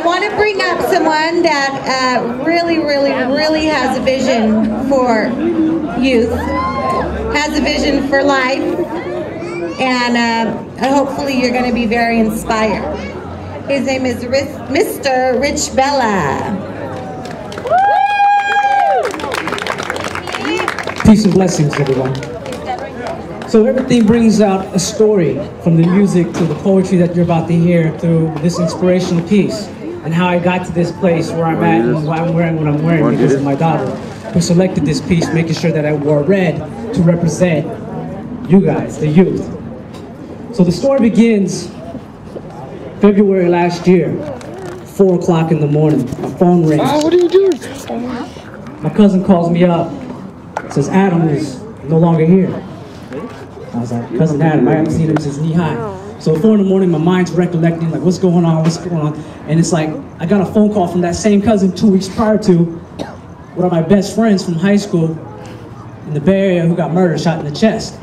want to bring up someone that really has a vision for youth, has a vision for life, and hopefully you're going to be very inspired. His name is Mr. Rich Bella. Peace and blessings, everyone. So everything brings out a story, from the music to the poetry that you're about to hear, through this inspirational piece, and how I got to this place where I'm at and why I'm wearing what I'm wearing because of my daughter, who selected this piece, making sure that I wore red to represent you guys, the youth. So the story begins February last year, 4 o'clock in the morning. My phone rings. What are you doing? My cousin calls me up, says Adam is no longer here. I was like, Cousin Adam, I haven't seen him since knee high. So at 4 in the morning, my mind's recollecting, like, what's going on? And it's like, I got a phone call from that same cousin 2 weeks prior to one of my best friends from high school in the Bay Area who got murdered, shot in the chest.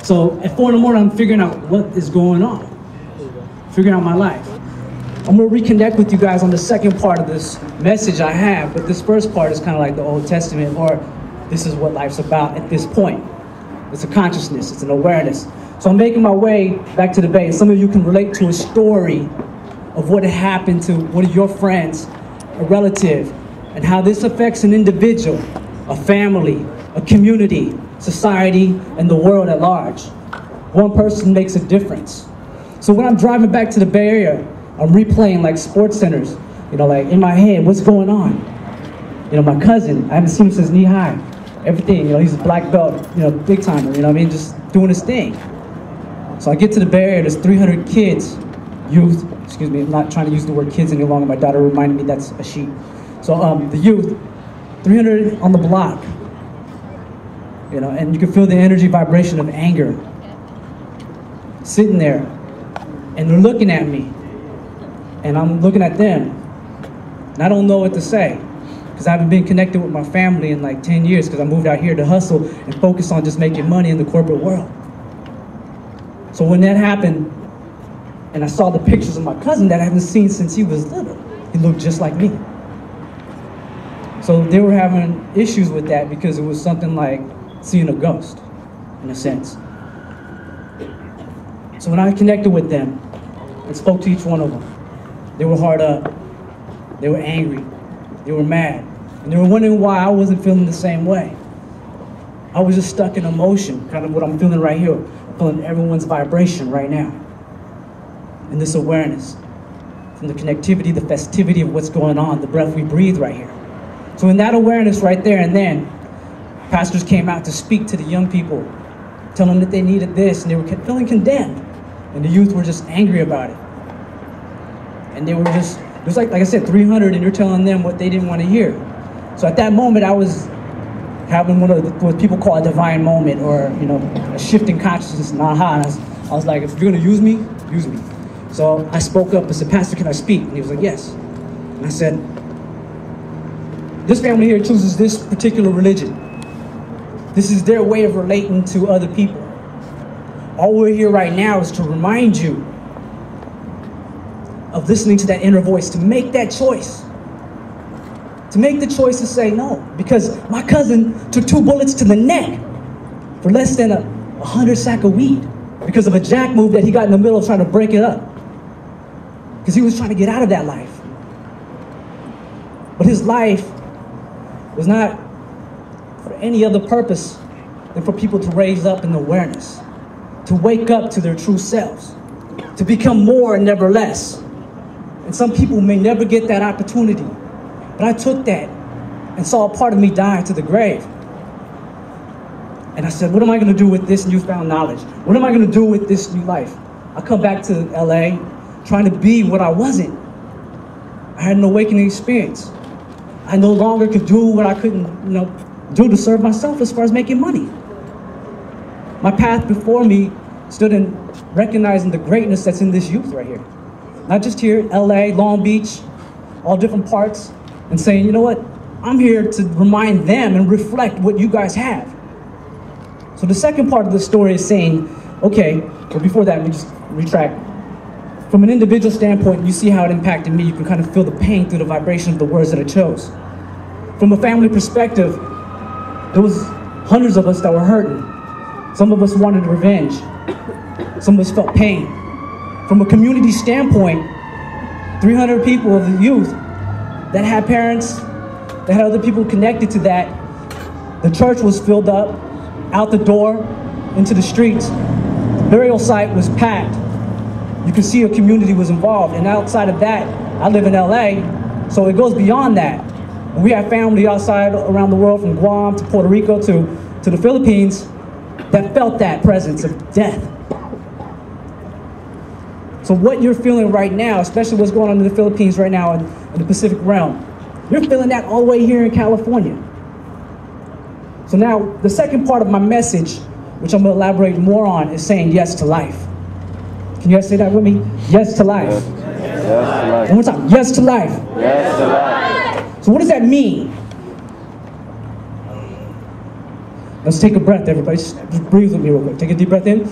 So at 4 in the morning, I'm figuring out what is going on, figuring out my life. I'm gonna reconnect with you guys on the second part of this message I have, but this first part is kind of like the Old Testament, or this is what life's about at this point. It's a consciousness, it's an awareness. So I'm making my way back to the Bay, and some of you can relate to a story of what happened to one of your friends, a relative, and how this affects an individual, a family, a community, society, and the world at large. One person makes a difference. So when I'm driving back to the Bay Area, I'm replaying like sports centers, you know, like in my head, what's going on? You know, my cousin, I haven't seen him since knee high. Everything, you know, he's a black belt, you know, big timer, you know what I mean, just doing his thing. So I get to the Bay Area, there's 300 kids, youth, excuse me, I'm not trying to use the word kids any longer, my daughter reminded me that's a she. So the youth, 300 on the block, you know, and you can feel the energy vibration of anger. Sitting there, and they're looking at me, and I'm looking at them, and I don't know what to say. Because I haven't been connected with my family in like 10 years because I moved out here to hustle and focus on just making money in the corporate world. So when that happened, and I saw the pictures of my cousin that I haven't seen since he was little, he looked just like me. So they were having issues with that because it was something like seeing a ghost, in a sense. So when I connected with them and spoke to each one of them, they were hard up, they were angry, they were mad, and they were wondering why I wasn't feeling the same way. I was just stuck in emotion, kind of what I'm feeling right here. I'm feeling everyone's vibration right now. And this awareness, from the connectivity, the festivity of what's going on, the breath we breathe right here. So in that awareness right there and then, pastors came out to speak to the young people, telling them that they needed this, and they were feeling condemned. And the youth were just angry about it. And they were just, it was like I said, 300, and you're telling them what they didn't want to hear. So at that moment, I was having what people call a divine moment, or, you know, a shift in consciousness, and aha. And I was like, if you're going to use me, use me. So I spoke up and said, Pastor, can I speak? And he was like, yes. And I said, this family here chooses this particular religion. This is their way of relating to other people. All we're here right now is to remind you of listening to that inner voice, to make that choice. To make the choice to say no. Because my cousin took 2 bullets to the neck for less than 100 sacks of weed because of a jack move that he got in the middle of trying to break it up. Because he was trying to get out of that life. But his life was not for any other purpose than for people to raise up in awareness, to wake up to their true selves, to become more and never less. And some people may never get that opportunity. But I took that and saw a part of me die to the grave. And I said, what am I going to do with this newfound knowledge? What am I going to do with this new life? I come back to LA trying to be what I wasn't. I had an awakening experience. I no longer could do what I couldn't, do to serve myself as far as making money. My path before me stood in recognizing the greatness that's in this youth right here. Not just here, LA, Long Beach, all different parts, and saying, you know what? I'm here to remind them and reflect what you guys have. So the second part of the story is saying, okay, well before that, we just retract. From an individual standpoint, you see how it impacted me. You can kind of feel the pain through the vibration of the words that I chose. From a family perspective, there was hundreds of us that were hurting. Some of us wanted revenge. Some of us felt pain. From a community standpoint, 300 people of the youth that had parents, that had other people connected to that. The church was filled up, out the door, into the streets. The burial site was packed. You could see a community was involved. And outside of that, I live in LA, so it goes beyond that. And we have family outside around the world, from Guam to Puerto Rico to the Philippines, that felt that presence of death. So what you're feeling right now, especially what's going on in the Philippines right now in the Pacific realm, you're feeling that all the way here in California. So now, the second part of my message, which I'm going to elaborate more on, is saying yes to life. Can you guys say that with me? Yes to life. Yes to life. One more time. Yes to life. Yes to life. So what does that mean? Let's take a breath, everybody. Just breathe with me real quick. Take a deep breath in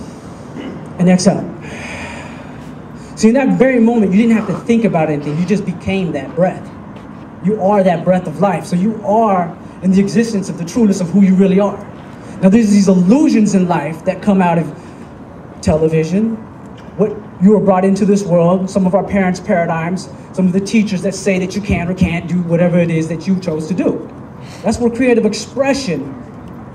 and exhale. See, in that very moment, you didn't have to think about anything. You just became that breath. You are that breath of life. So you are in the existence of the trueness of who you really are. Now, there's these illusions in life that come out of television, what you were brought into this world, some of our parents' paradigms, some of the teachers that say that you can or can't do whatever it is that you chose to do. That's where creative expression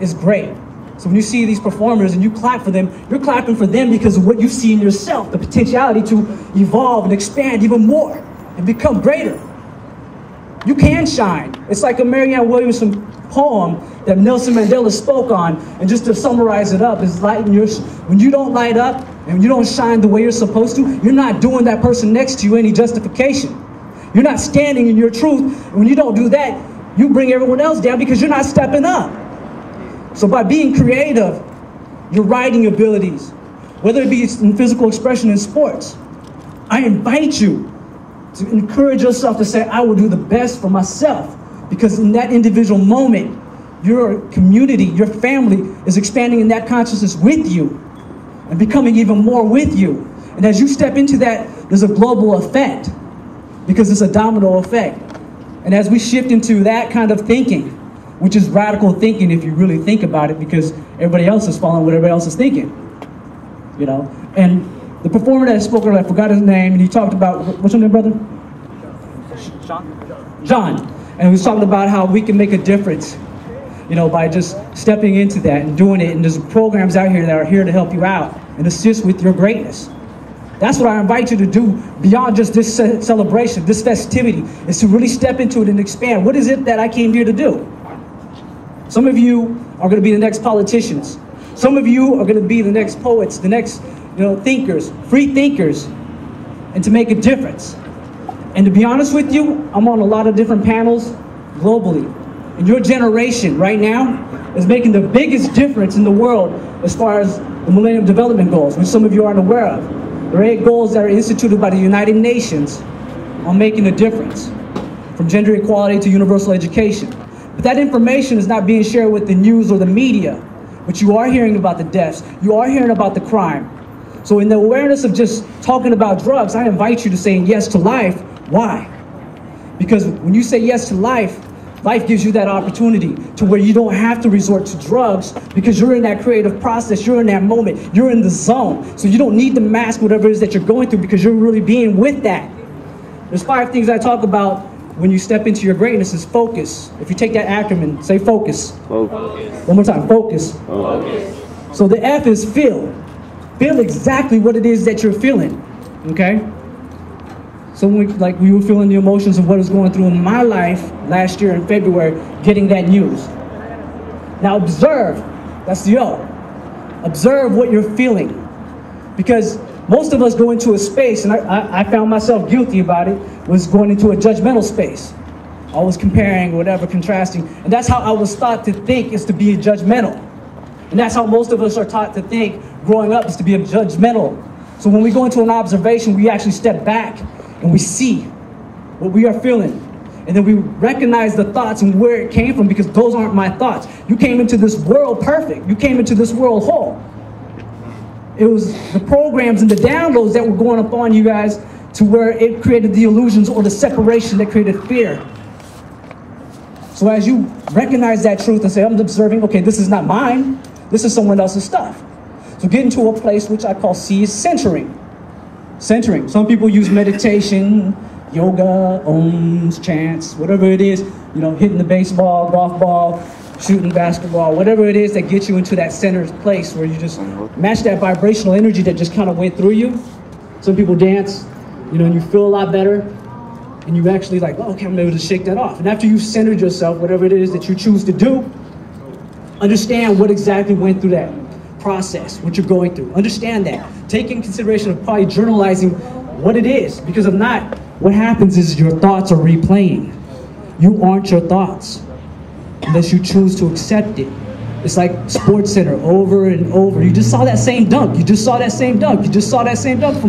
is great. So when you see these performers and you clap for them, you're clapping for them because of what you see in yourself, the potentiality to evolve and expand even more and become greater. You can shine. It's like a Marianne Williamson poem that Nelson Mandela spoke on, and just to summarize it up, is when you don't light up and you don't shine the way you're supposed to, you're not doing that person next to you any justification. You're not standing in your truth. And when you don't do that, you bring everyone else down because you're not stepping up. So by being creative, your writing abilities, whether it be in physical expression in sports, I invite you to encourage yourself to say, I will do the best for myself. Because in that individual moment, your community, your family is expanding in that consciousness with you and becoming even more with you. And as you step into that, there's a global effect because it's a domino effect. And as we shift into that kind of thinking, which is radical thinking if you really think about it, because everybody else is following what everybody else is thinking, you know? And the performer that spoke earlier, I forgot his name, and he talked about, what's your name, brother? John. And he was talking about how we can make a difference, you know, by just stepping into that and doing it. And there's programs out here that are here to help you out and assist with your greatness. That's what I invite you to do beyond just this celebration, this festivity, is to really step into it and expand. What is it that I came here to do? Some of you are going to be the next politicians. Some of you are going to be the next poets, the next, thinkers, free thinkers, and to make a difference. And to be honest with you, I'm on a lot of different panels globally. And your generation right now is making the biggest difference in the world as far as the Millennium Development Goals, which some of you aren't aware of. There are 8 goals that are instituted by the United Nations on making a difference, from gender equality to universal education. But that information is not being shared with the news or the media. But you are hearing about the deaths. You are hearing about the crime. So in the awareness of just talking about drugs, I invite you to say yes to life. Why? Because when you say yes to life, life gives you that opportunity to where you don't have to resort to drugs because you're in that creative process, you're in that moment, you're in the zone. So you don't need to mask whatever it is that you're going through because you're really being with that. There's 5 things I talk about when you step into your greatness is focus. If you take that acronym, say focus. Focus. One more time, focus. Focus. So the F is feel. Feel exactly what it is that you're feeling, okay? So when we were feeling the emotions of what was going through in my life last year in February, getting that news. Now observe, that's the O. Observe what you're feeling. Because most of us go into a space, and I found myself guilty about it, was going into a judgmental space. Always comparing, whatever, contrasting. And that's how I was taught to think, is to be judgmental. And that's how most of us are taught to think growing up, is to be judgmental. So when we go into an observation, we actually step back and we see what we are feeling. And then we recognize the thoughts and where it came from, because those aren't my thoughts. You came into this world perfect. You came into this world whole. It was the programs and the downloads that were going up on you guys to where it created the illusions or the separation that created fear. So as you recognize that truth and say, I'm observing, okay, this is not mine, this is someone else's stuff. So get into a place which I call C is centering. Centering. Some people use meditation, yoga, ohms, chants, whatever it is, you know, hitting the baseball, golf ball, shooting basketball, whatever it is that gets you into that centered place where you just match that vibrational energy that just kind of went through you. Some people dance, you know, and you feel a lot better, and you actually like, oh, okay, I'm able to shake that off. And after you've centered yourself, whatever it is that you choose to do, understand what exactly went through that process, what you're going through. Understand that. Take in consideration of probably journalizing what it is, because if not, what happens is your thoughts are replaying. You aren't your thoughts unless you choose to accept it. It's like Sports Center over and over. You just saw that same dunk. You just saw that same dunk. You just saw that same dunk from